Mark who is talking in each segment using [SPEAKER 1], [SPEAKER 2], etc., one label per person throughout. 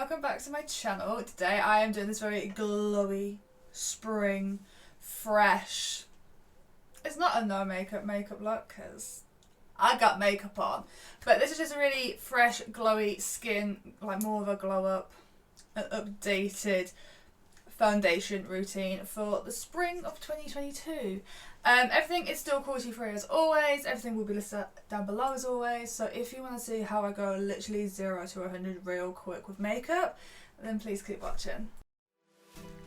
[SPEAKER 1] welcome back to my channel. Today I am doing this very glowy, spring, fresh, it's not a no makeup look because I got makeup on, but this is just a really fresh, glowy skin, like more of a glow up, an updated foundation routine for the spring of 2022. Everything is still cruelty free as always. Everything will be listed down below as always. So if you want to see how I go literally 0 to 100 real quick with makeup, then please keep watching.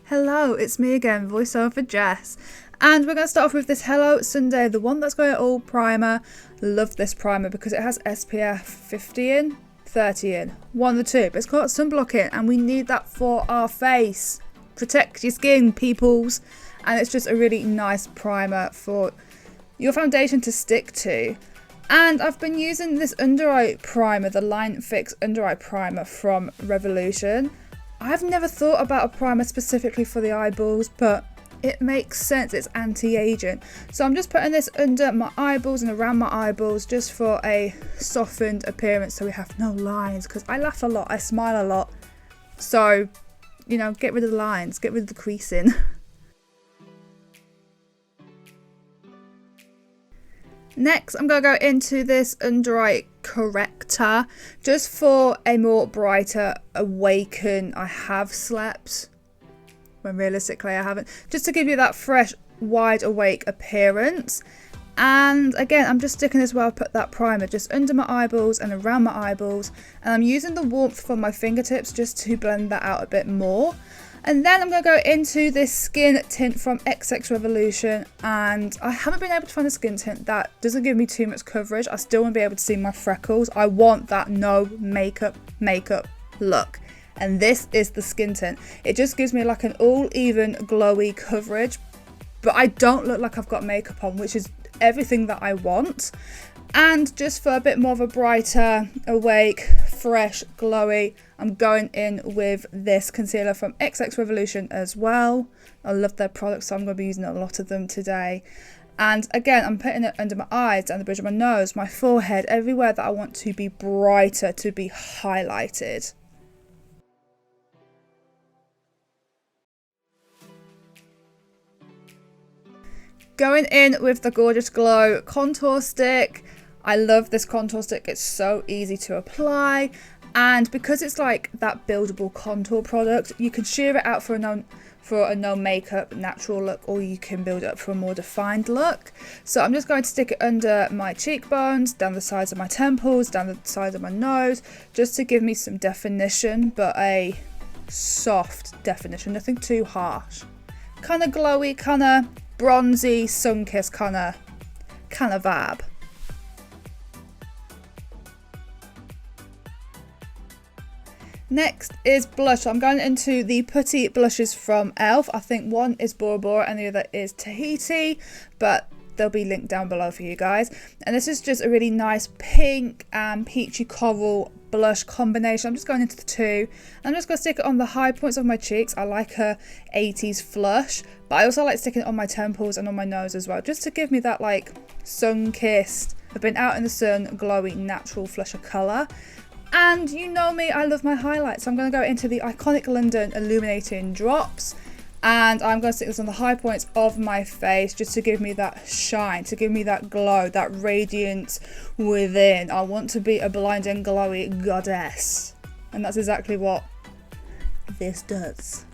[SPEAKER 1] Hello, it's me again, voiceover Jess. And we're going to start off with this Hello Sunday, the one that's got it all primer. Love this primer because it has SPF 50 in, 30 in, one of the two. But it's got sunblock in and we need that for our face. Protect your skin, peoples. And it's just a really nice primer for your foundation to stick to. And I've been using this under eye primer, the Line Fix under eye primer from Revolution. I've never thought about a primer specifically for the eyeballs, but it makes sense. It's anti-aging. So I'm just putting this under my eyeballs and around my eyeballs just for a softened appearance so we have no lines, because I laugh a lot, I smile a lot. So, you know, get rid of the lines, get rid of the creasing. Next, I'm going to go into this under eye corrector just for a more brighter awaken. I have slept when realistically I haven't. Just to give you that fresh, wide awake appearance. And again, I'm just sticking this where I put that primer just under my eyeballs and around my eyeballs. And I'm using the warmth from my fingertips just to blend that out a bit more. And then I'm going to go into this skin tint from XX Revolution, and I haven't been able to find a skin tint that doesn't give me too much coverage. I still want to be able to see my freckles. I want that no makeup look, and this is the skin tint. It just gives me like an all even glowy coverage, but I don't look like I've got makeup on, which is everything that I want. And just for a bit more of a brighter, awake, fresh, glowy, I'm going in with this concealer from XX Revolution as well. I love their products, so I'm going to be using a lot of them today. And again, I'm putting it under my eyes, down the bridge of my nose, my forehead, everywhere that I want to be brighter, to be highlighted. Going in with the Gorgeous Glow contour stick. I love this contour stick, it's so easy to apply, and because it's like that buildable contour product, you can sheer it out for a no makeup natural look, or you can build it up for a more defined look. So I'm just going to stick it under my cheekbones, down the sides of my temples, down the sides of my nose, just to give me some definition, but a soft definition, nothing too harsh. Kind of glowy, kind of bronzy, sun-kissed kind of vibe. Next is blush. I'm going into the Putty Blushes from e.l.f. I think one is Bora Bora and the other is Tahiti, but they'll be linked down below for you guys. And this is just a really nice pink and peachy coral blush combination. I'm just going into the two. I'm just going to stick it on the high points of my cheeks. I like a 80s flush, but I also like sticking it on my temples and on my nose as well, just to give me that like sun-kissed, I've been out in the sun, glowy, natural flush of colour. And you know me, I love my highlights. So I'm going to go into the iconic London Illuminating drops. And I'm going to stick this on the high points of my face just to give me that shine, to give me that glow, that radiance within. I want to be a blinding, glowy goddess. And that's exactly what this does.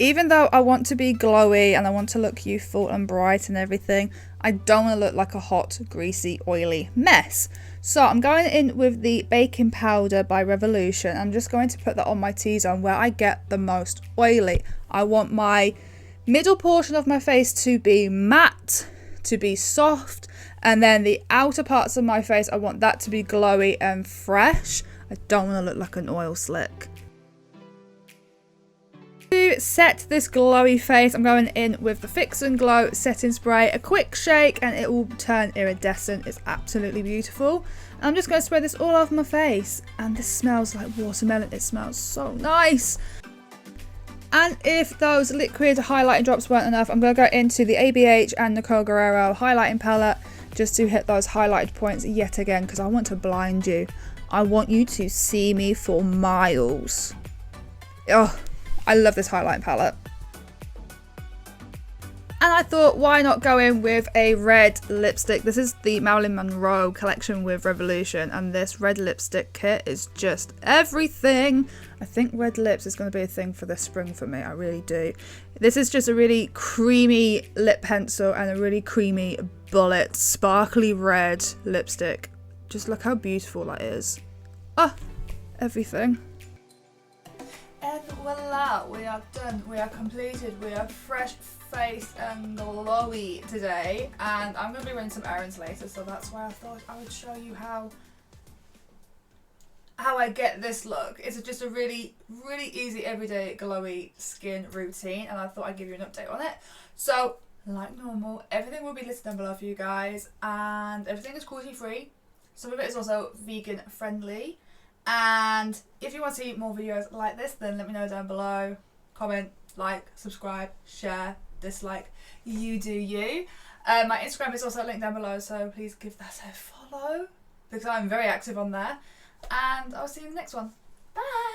[SPEAKER 1] Even though I want to be glowy and I want to look youthful and bright and everything, I don't want to look like a hot, greasy, oily mess. So I'm going in with the baking powder by Revolution. I'm just going to put that on my T-zone where I get the most oily. I want my middle portion of my face to be matte, to be soft, and then the outer parts of my face, I want that to be glowy and fresh. I don't want to look like an oil slick. To set this glowy face, I'm going in with the Fix and Glow setting spray, a quick shake and it will turn iridescent. It's absolutely beautiful. And I'm just going to spray this all over my face, and this smells like watermelon. It smells so nice. And if those liquid highlighting drops weren't enough, I'm going to go into the ABH and Nicole Guerriero highlighting palette just to hit those highlighted points yet again, because I want to blind you. I want you to see me for miles. Oh, I love this highlighting palette. And I thought, why not go in with a red lipstick? This is the Marilyn Monroe collection with Revolution, and this red lipstick kit is just everything. I think red lips is going to be a thing for the spring for me, I really do. This is just a really creamy lip pencil and a really creamy bullet sparkly red lipstick. Just look how beautiful that is. Ah, everything. And voila, we are done, we are completed, we are fresh faced and glowy today, and I'm going to be running some errands later, so that's why I thought I would show you how I get this look. It's just a really easy everyday glowy skin routine, and I thought I'd give you an update on it. So like normal, everything will be listed down below for you guys, and everything is cruelty free. Some of it is also vegan friendly. And if you want to see more videos like this, then let me know down below. Comment, like, subscribe, share, dislike, you do you. My Instagram is also linked down below, so please give that a follow because I'm very active on there. And I'll see you in the next one. Bye!